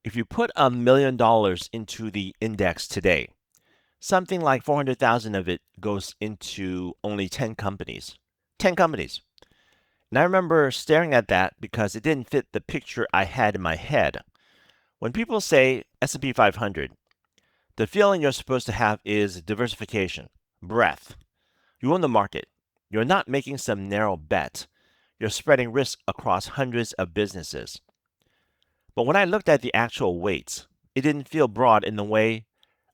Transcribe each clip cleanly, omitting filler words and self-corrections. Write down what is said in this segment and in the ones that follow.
If you put $1 million into the index today, something like 400,000 of it goes into only 10 companies. 10 companies. And I remember staring at that because it didn't fit the picture I had in my head. When people say S&P 500, the feeling you're supposed to have is diversification, breadth. You own the market. You're not making some narrow bet. You're spreading risk across hundreds of businesses. But when I looked at the actual weights, it didn't feel broad in the way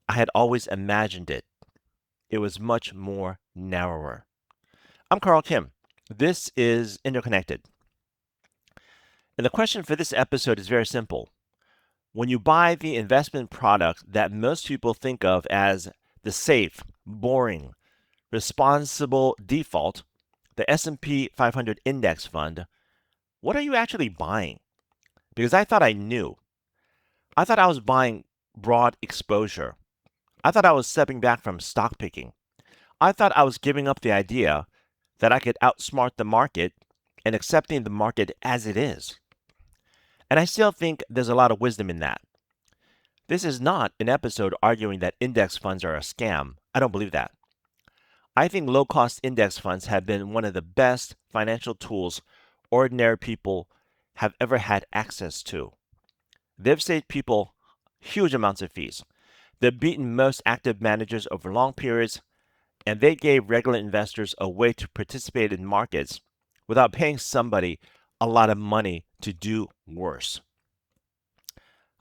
I had always imagined it. It was much more narrower. I'm Carl Kim. This is Interconnected. And the question for this episode is very simple. When you buy the investment product that most people think of as the safe, boring, responsible default, the S&P 500 index fund, what are you actually buying? Because I thought I knew. I thought I was buying broad exposure. I thought I was stepping back from stock picking. I thought I was giving up the idea that I could outsmart the market and accepting the market as it is. And I still think there's a lot of wisdom in that. This is not an episode arguing that index funds are a scam. I don't believe that. I think low cost index funds have been one of the best financial tools ordinary people have ever had access to. They've saved people huge amounts of fees. They've beaten most active managers over long periods, and they gave regular investors a way to participate in markets without paying somebody a lot of money to do worse.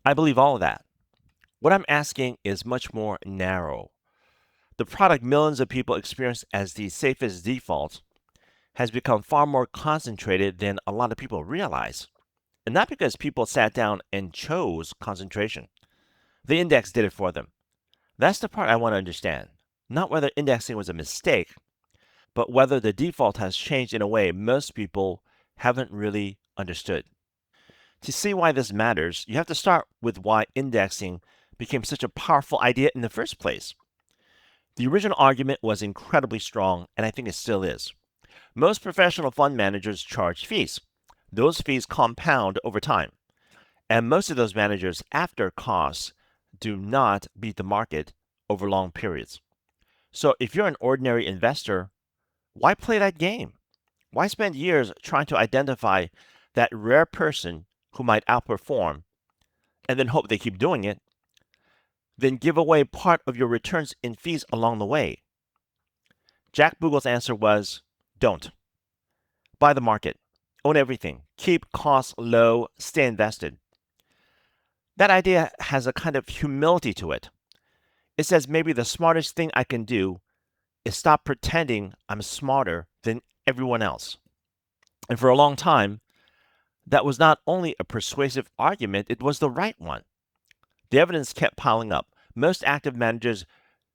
I believe all of that. What I'm asking is much more narrow. The product millions of people experience as the safest default has become far more concentrated than a lot of people realize. And not because people sat down and chose concentration. The index did it for them. That's the part I want to understand. Not whether indexing was a mistake, but whether the default has changed in a way most people haven't really understood. To see why this matters, you have to start with why indexing became such a powerful idea in the first place. The original argument was incredibly strong, and I think it still is. Most professional fund managers charge fees. Those fees compound over time, and most of those managers, after costs, do not beat the market over long periods. So if you're an ordinary investor, why play that game? Why spend years trying to identify that rare person who might outperform and then hope they keep doing it, then give away part of your returns in fees along the way? Jack Bogle's answer was don't. Buy the market. Own everything. Keep costs low. Stay invested. That idea has a kind of humility to it. It says maybe the smartest thing I can do is stop pretending I'm smarter than everyone else. And for a long time, that was not only a persuasive argument, it was the right one. The evidence kept piling up. Most active managers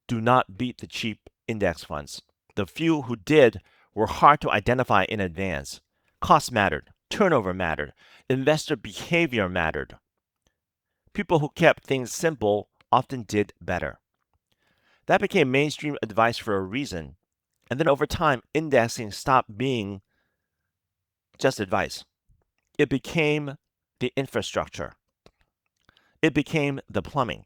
do not beat the cheap index funds. The few who did were hard to identify in advance. Cost mattered, turnover mattered, investor behavior mattered. People who kept things simple often did better. That became mainstream advice for a reason. And then over time, indexing stopped being just advice. It became the infrastructure. It became the plumbing.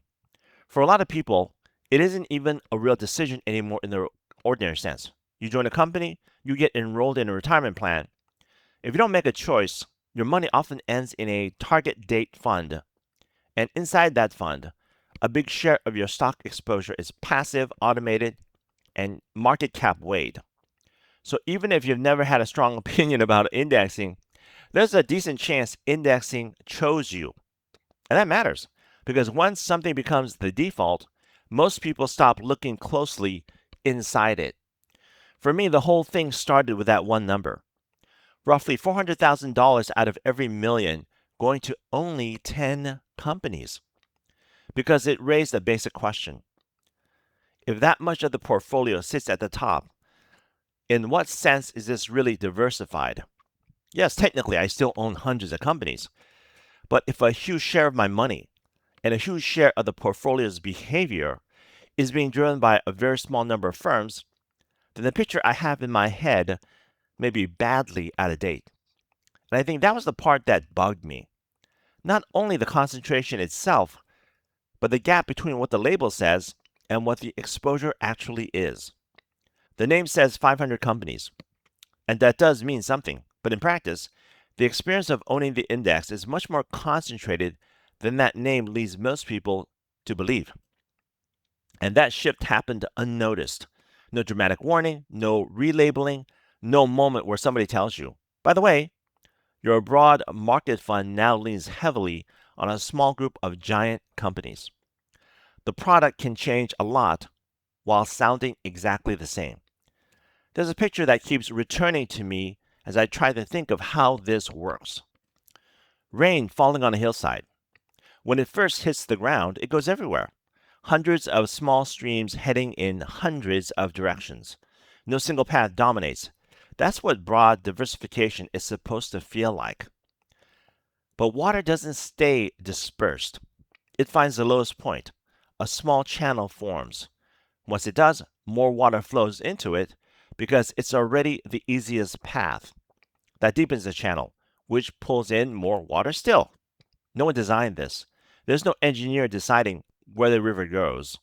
For a lot of people, it isn't even a real decision anymore in the ordinary sense. You join a company, you get enrolled in a retirement plan. If you don't make a choice, your money often ends in a target date fund. And inside that fund, a big share of your stock exposure is passive, automated, and market cap weighted. So even if you've never had a strong opinion about indexing, there's a decent chance indexing chose you. And that matters because once something becomes the default, most people stop looking closely inside it. For me, the whole thing started with that one number. Roughly $400,000 out of every million going to only 10 companies. Because it raised a basic question. If that much of the portfolio sits at the top, in what sense is this really diversified? Yes, technically, I still own hundreds of companies. But if a huge share of my money and a huge share of the portfolio's behavior is being driven by a very small number of firms, then the picture I have in my head may be badly out of date. And I think that was the part that bugged me. Not only the concentration itself, but the gap between what the label says and what the exposure actually is. The name says 500 companies, and that does mean something, but in practice, the experience of owning the index is much more concentrated than that name leads most people to believe. And that shift happened unnoticed. No dramatic warning, no relabeling, no moment where somebody tells you, by the way, your broad market fund now leans heavily on a small group of giant companies. The product can change a lot while sounding exactly the same. There's a picture that keeps returning to me as I try to think of how this works. Rain falling on a hillside. When it first hits the ground, it goes everywhere. Hundreds of small streams heading in hundreds of directions. No single path dominates. That's what broad diversification is supposed to feel like. But water doesn't stay dispersed. It finds the lowest point. A small channel forms. Once it does, more water flows into it because it's already the easiest path. That deepens the channel, which pulls in more water still. No one designed this. There's no engineer deciding where the river goes.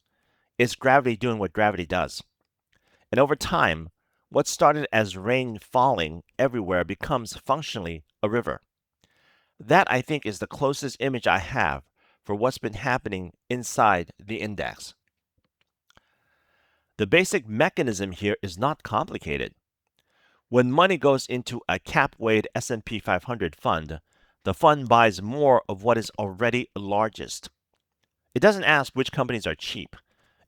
It's gravity doing what gravity does. And over time, what started as rain falling everywhere becomes functionally a river. That, I think, is the closest image I have for what's been happening inside the index. The basic mechanism here is not complicated. When money goes into a cap-weighted S&P 500 fund, the fund buys more of what is already largest. It doesn't ask which companies are cheap.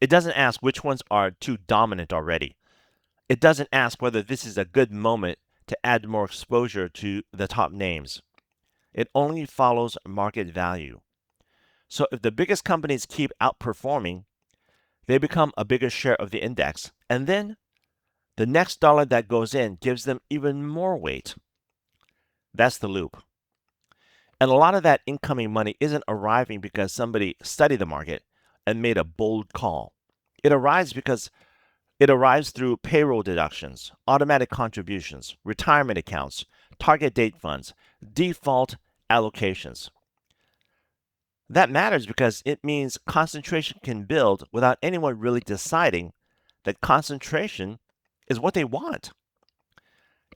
It doesn't ask which ones are too dominant already. It doesn't ask whether this is a good moment to add more exposure to the top names. It only follows market value. So if the biggest companies keep outperforming, they become a bigger share of the index, and then the next dollar that goes in gives them even more weight. That's the loop. And a lot of that incoming money isn't arriving because somebody studied the market and made a bold call. It arrives because it arrives through payroll deductions, automatic contributions, retirement accounts, target date funds, default allocations. That matters because it means concentration can build without anyone really deciding that concentration is what they want.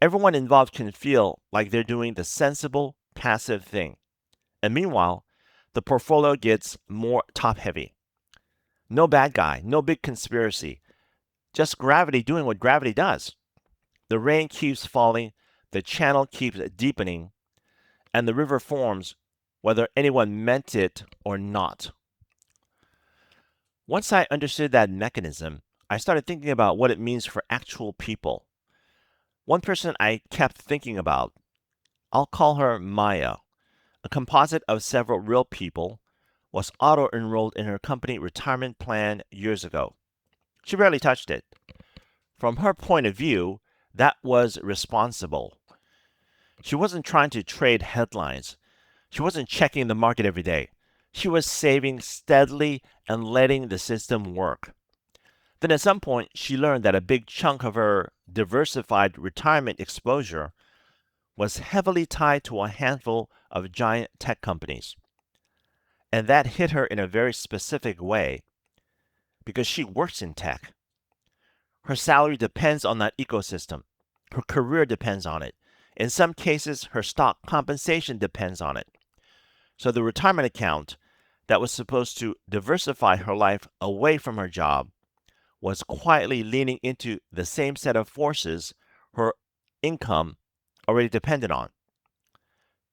Everyone involved can feel like they're doing the sensible, passive thing. And meanwhile, the portfolio gets more top heavy. No bad guy, no big conspiracy, just gravity doing what gravity does. The rain keeps falling, the channel keeps deepening, and the river forms whether anyone meant it or not. Once I understood that mechanism, I started thinking about what it means for actual people. One person I kept thinking about, I'll call her Maya, a composite of several real people, was auto enrolled in her company retirement plan years ago. She barely touched it. From her point of view, that was responsible. She wasn't trying to trade headlines. She wasn't checking the market every day. She was saving steadily and letting the system work. Then at some point, she learned that a big chunk of her diversified retirement exposure was heavily tied to a handful of giant tech companies. And that hit her in a very specific way because she works in tech. Her salary depends on that ecosystem. Her career depends on it. In some cases, her stock compensation depends on it. So the retirement account that was supposed to diversify her life away from her job was quietly leaning into the same set of forces her income already depended on.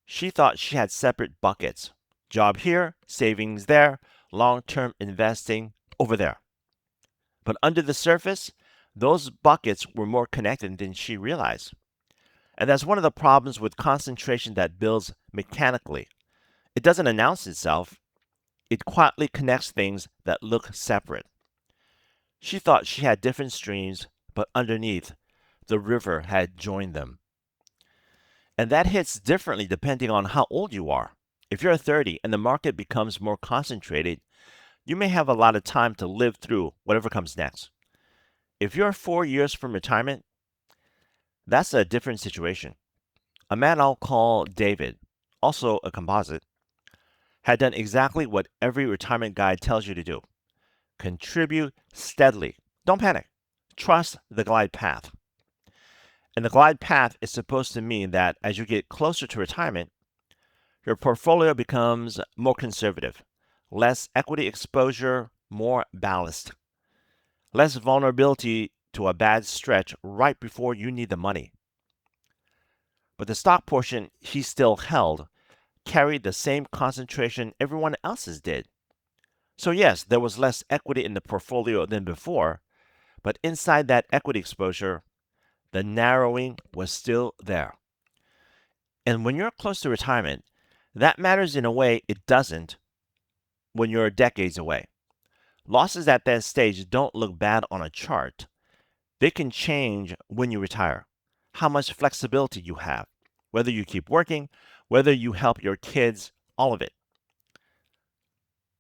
She thought she had separate buckets: job here, savings there, long term investing over there. But under the surface, those buckets were more connected than she realized. And that's one of the problems with concentration that builds mechanically. It doesn't announce itself, it quietly connects things that look separate. She thought she had different streams, but underneath, the river had joined them. And that hits differently depending on how old you are. If you're 30 and the market becomes more concentrated, you may have a lot of time to live through whatever comes next. If you're 4 years from retirement, that's a different situation. A man I'll call David, also a composite, had done exactly what every retirement guide tells you to do: contribute steadily. Don't panic. Trust the glide path. And the glide path is supposed to mean that as you get closer to retirement, your portfolio becomes more conservative, less equity exposure, more ballast, less vulnerability to a bad stretch right before you need the money. But the stock portion he still held carried the same concentration everyone else's did. So, yes, there was less equity in the portfolio than before, but inside that equity exposure, the narrowing was still there. And when you're close to retirement, that matters in a way it doesn't when you're decades away. Losses at that stage don't look bad on a chart. They can change when you retire, how much flexibility you have, whether you keep working, whether you help your kids, all of it.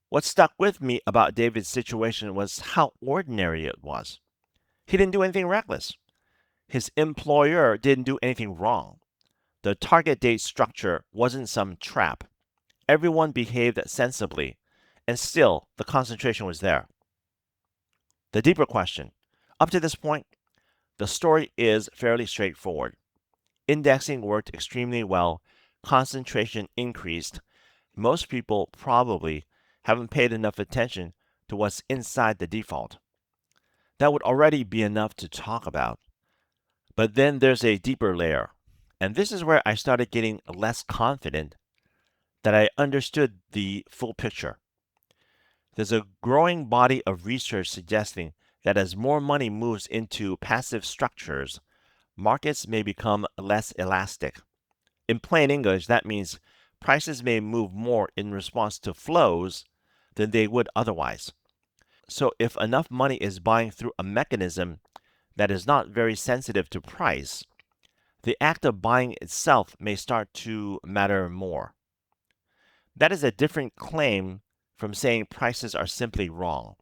What stuck with me about David's situation was how ordinary it was. He didn't do anything reckless. His employer didn't do anything wrong. The target date structure wasn't some trap. Everyone behaved sensibly, and still the concentration was there. The deeper question: up to this point, the story is fairly straightforward. Indexing worked extremely well, concentration increased. Most people probably haven't paid enough attention to what's inside the default. That would already be enough to talk about. But then there's a deeper layer. And this is where I started getting less confident that I understood the full picture. There's a growing body of research suggesting that as more money moves into passive structures, markets may become less elastic. In plain English, that means prices may move more in response to flows than they would otherwise. So, if enough money is buying through a mechanism that is not very sensitive to price, the act of buying itself may start to matter more. That is a different claim from saying prices are simply wrong.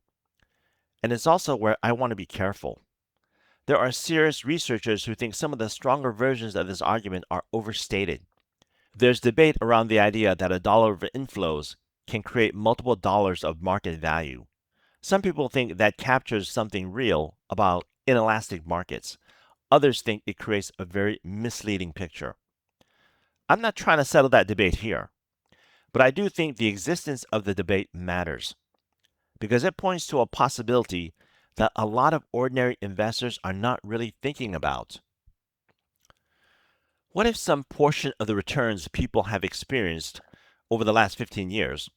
And it's also where I want to be careful. There are serious researchers who think some of the stronger versions of this argument are overstated. There's debate around the idea that a dollar of inflows can create multiple dollars of market value. Some people think that captures something real about inelastic markets. Others think it creates a very misleading picture. I'm not trying to settle that debate here, but I do think the existence of the debate matters because it points to a possibility that a lot of ordinary investors are not really thinking about. What if some portion of the returns people have experienced over the last 15 years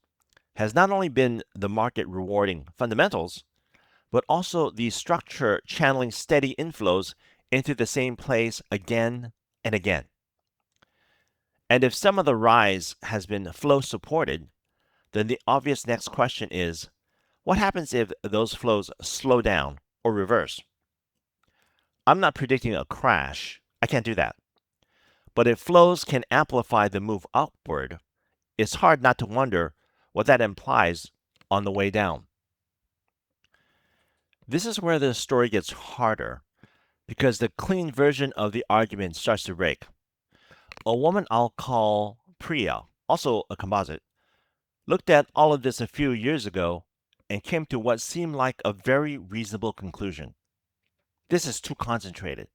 has not only been the market rewarding fundamentals, but also the structure channeling steady inflows into the same place again and again? And if some of the rise has been flow supported, then the obvious next question is, what happens if those flows slow down or reverse? I'm not predicting a crash. I can't do that. But if flows can amplify the move upward, it's hard not to wonder what that implies on the way down. This is where the story gets harder because the clean version of the argument starts to break. A woman I'll call Priya, also a composite, looked at all of this a few years ago and came to what seemed like a very reasonable conclusion. This is too concentrated.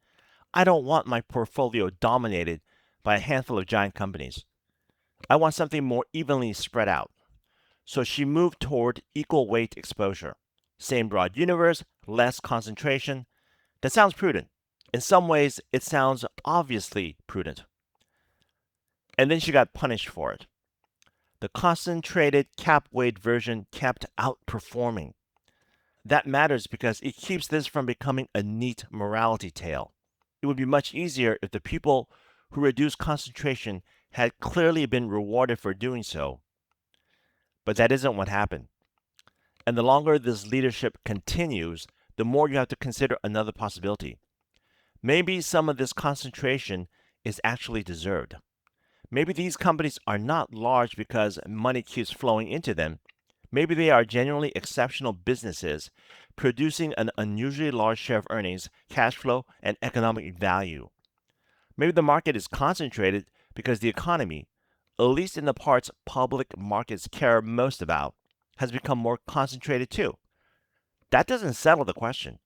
I don't want my portfolio dominated by a handful of giant companies. I want something more evenly spread out. So she moved toward equal weight exposure. Same broad universe, less concentration. That sounds prudent. In some ways, it sounds obviously prudent. And then she got punished for it. The concentrated cap weight version kept outperforming. That matters because it keeps this from becoming a neat morality tale. It would be much easier if the people who reduced concentration had clearly been rewarded for doing so. But that isn't what happened. And the longer this leadership continues, the more you have to consider another possibility. Maybe some of this concentration is actually deserved. Maybe these companies are not large because money keeps flowing into them. Maybe they are genuinely exceptional businesses producing an unusually large share of earnings, cash flow, and economic value. Maybe the market is concentrated because the economy, at least in the parts public markets care most about, has become more concentrated too. That doesn't settle the question,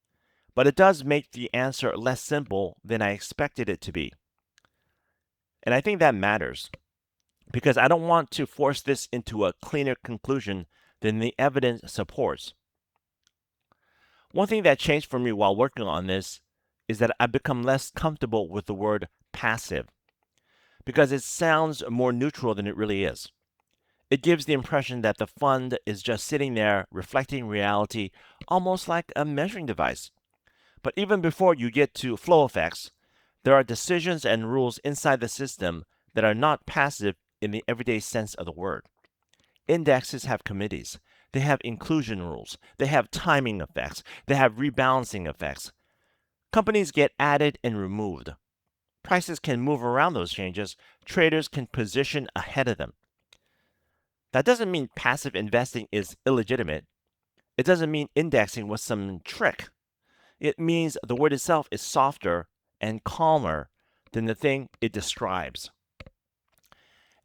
but it does make the answer less simple than I expected it to be. And I think that matters because I don't want to force this into a cleaner conclusion than the evidence supports. One thing that changed for me while working on this is that I've become less comfortable with the word passive because it sounds more neutral than it really is. It gives the impression that the fund is just sitting there reflecting reality almost like a measuring device. But even before you get to flow effects, there are decisions and rules inside the system that are not passive in the everyday sense of the word. Indexes have committees. They have inclusion rules. They have timing effects. They have rebalancing effects. Companies get added and removed. Prices can move around those changes. Traders can position ahead of them. That doesn't mean passive investing is illegitimate. It doesn't mean indexing was some trick. It means the word itself is softer and calmer than the thing it describes.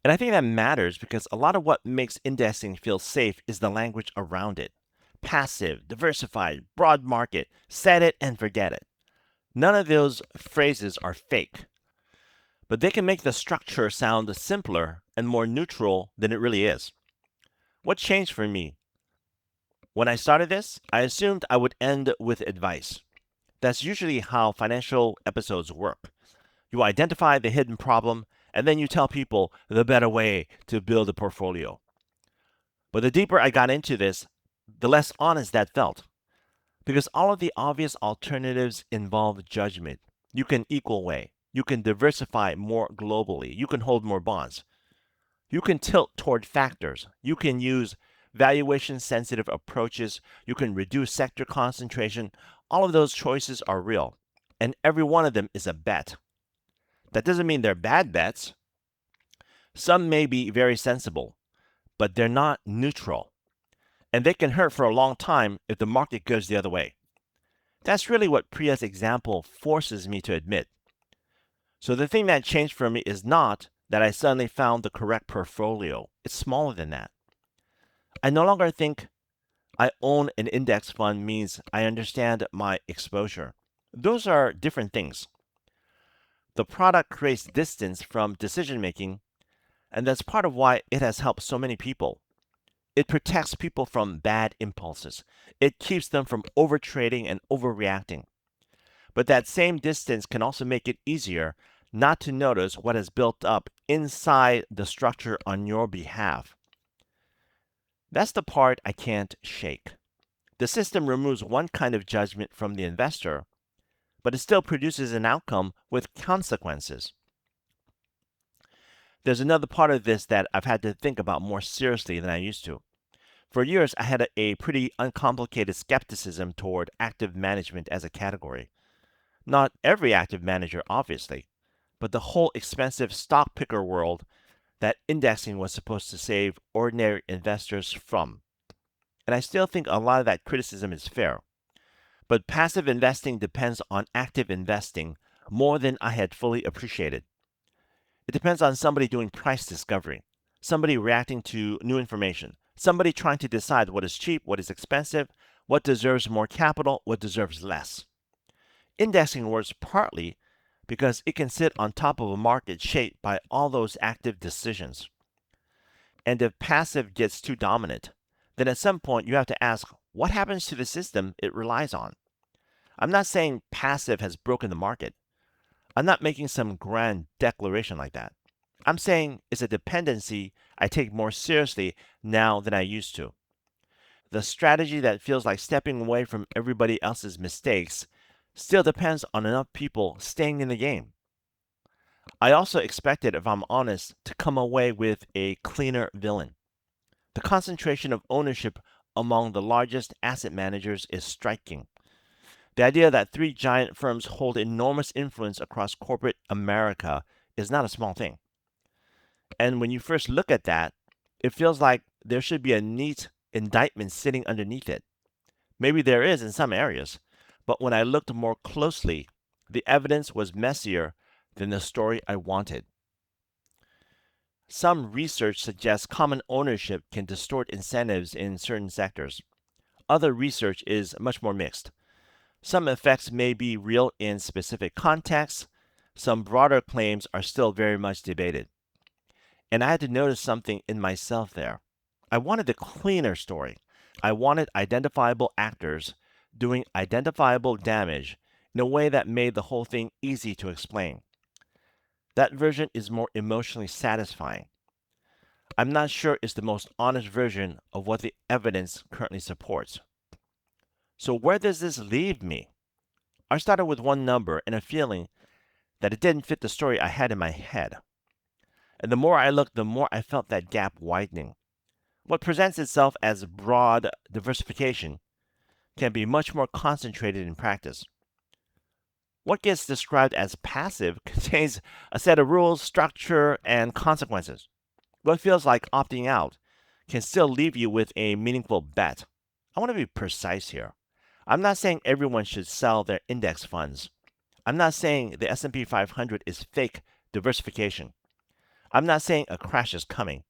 And I think that matters because a lot of what makes indexing feel safe is the language around it. Passive, diversified, broad market, set it and forget it. None of those phrases are fake, but they can make the structure sound simpler and more neutral than it really is. What changed for me? When I started this, I assumed I would end with advice. That's usually how financial episodes work. You identify the hidden problem, and then you tell people the better way to build a portfolio. But the deeper I got into this, the less honest that felt. Because all of the obvious alternatives involve judgment. You can equal weigh. You can diversify more globally. You can hold more bonds. You can tilt toward factors. You can use valuation sensitive approaches. You can reduce sector concentration. All of those choices are real. And every one of them is a bet. That doesn't mean they're bad bets. Some may be very sensible, but they're not neutral. And they can hurt for a long time if the market goes the other way. That's really what Priya's example forces me to admit. So the thing that changed for me is not that I suddenly found the correct portfolio. It's smaller than that. I no longer think I own an index fund means I understand my exposure. Those are different things. The product creates distance from decision making, and that's part of why it has helped so many people. It protects people from bad impulses. It keeps them from overtrading and overreacting. But that same distance can also make it easier not to notice what has built up inside the structure on your behalf. That's the part I can't shake. The system removes one kind of judgment from the investor, but it still produces an outcome with consequences. There's another part of this that I've had to think about more seriously than I used to. For years, I had a pretty uncomplicated skepticism toward active management as a category. Not every active manager, obviously, but the whole expensive stock picker world that indexing was supposed to save ordinary investors from. And I still think a lot of that criticism is fair. But passive investing depends on active investing more than I had fully appreciated. It depends on somebody doing price discovery, somebody reacting to new information, somebody trying to decide what is cheap, what is expensive, what deserves more capital, what deserves less. Indexing works partly because it can sit on top of a market shaped by all those active decisions. And if passive gets too dominant, then at some point you have to ask what happens to the system it relies on. I'm not saying passive has broken the market. I'm not making some grand declaration like that. I'm saying it's a dependency I take more seriously now than I used to. The strategy that feels like stepping away from everybody else's mistakes still depends on enough people staying in the game. I also expected, if I'm honest, to come away with a cleaner villain. The concentration of ownership among the largest asset managers is striking. The idea that three giant firms hold enormous influence across corporate America is not a small thing. And when you first look at that, it feels like there should be a neat indictment sitting underneath it. Maybe there is in some areas, but when I looked more closely, the evidence was messier than the story I wanted. Some research suggests common ownership can distort incentives in certain sectors. Other research is much more mixed. Some effects may be real in specific contexts. Some broader claims are still very much debated. And I had to notice something in myself there. I wanted a cleaner story. I wanted identifiable actors doing identifiable damage in a way that made the whole thing easy to explain. That version is more emotionally satisfying. I'm not sure it's the most honest version of what the evidence currently supports. So, where does this leave me? I started with one number and a feeling that it didn't fit the story I had in my head. And the more I looked, the more I felt that gap widening. What presents itself as broad diversification can be much more concentrated in practice. What gets described as passive contains a set of rules, structure, and consequences. What feels like opting out can still leave you with a meaningful bet. I want to be precise here. I'm not saying everyone should sell their index funds. I'm not saying the S&P 500 is fake diversification. I'm not saying a crash is coming.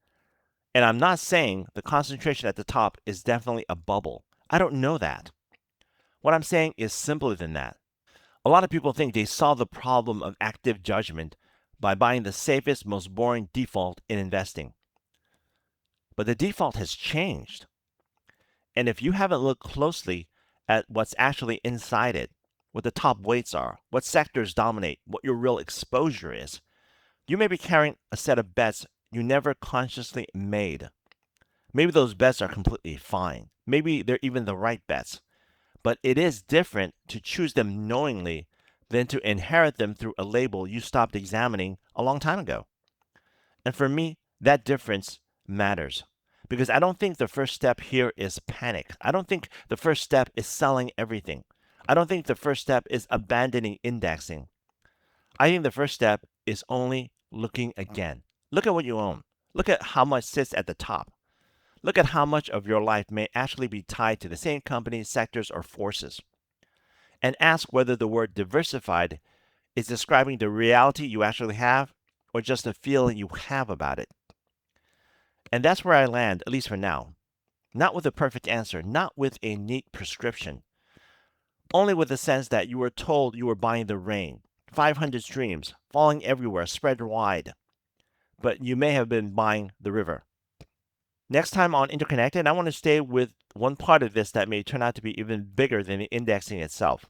And I'm not saying the concentration at the top is definitely a bubble. I don't know that. What I'm saying is simpler than that. A lot of people think they solve the problem of active judgment by buying the safest, most boring default in investing. But the default has changed. And if you haven't looked closely at what's actually inside it, what the top weights are, what sectors dominate, what your real exposure is, you may be carrying a set of bets you never consciously made. Maybe those bets are completely fine. Maybe they're even the right bets. But it is different to choose them knowingly than to inherit them through a label you stopped examining a long time ago. And for me, that difference matters. Because I don't think the first step here is panic. I don't think the first step is selling everything. I don't think the first step is abandoning indexing. I think the first step is only looking again. Look at what you own. Look at how much sits at the top. Look at how much of your life may actually be tied to the same companies, sectors, or forces. And ask whether the word diversified is describing the reality you actually have or just a feeling you have about it. And that's where I land, at least for now. Not with a perfect answer, not with a neat prescription, only with the sense that you were told you were buying the rain, 500 streams, falling everywhere, spread wide, but you may have been buying the river. Next time on Interconnected, I want to stay with one part of this that may turn out to be even bigger than the indexing itself.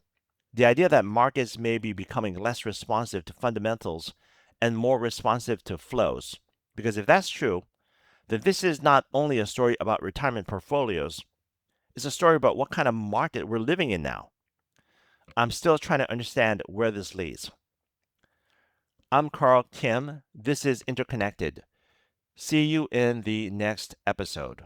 The idea that markets may be becoming less responsive to fundamentals and more responsive to flows. Because if that's true, then this is not only a story about retirement portfolios, it's a story about what kind of market we're living in now. I'm still trying to understand where this leads. I'm Carl Kim. This is Interconnected. See you in the next episode.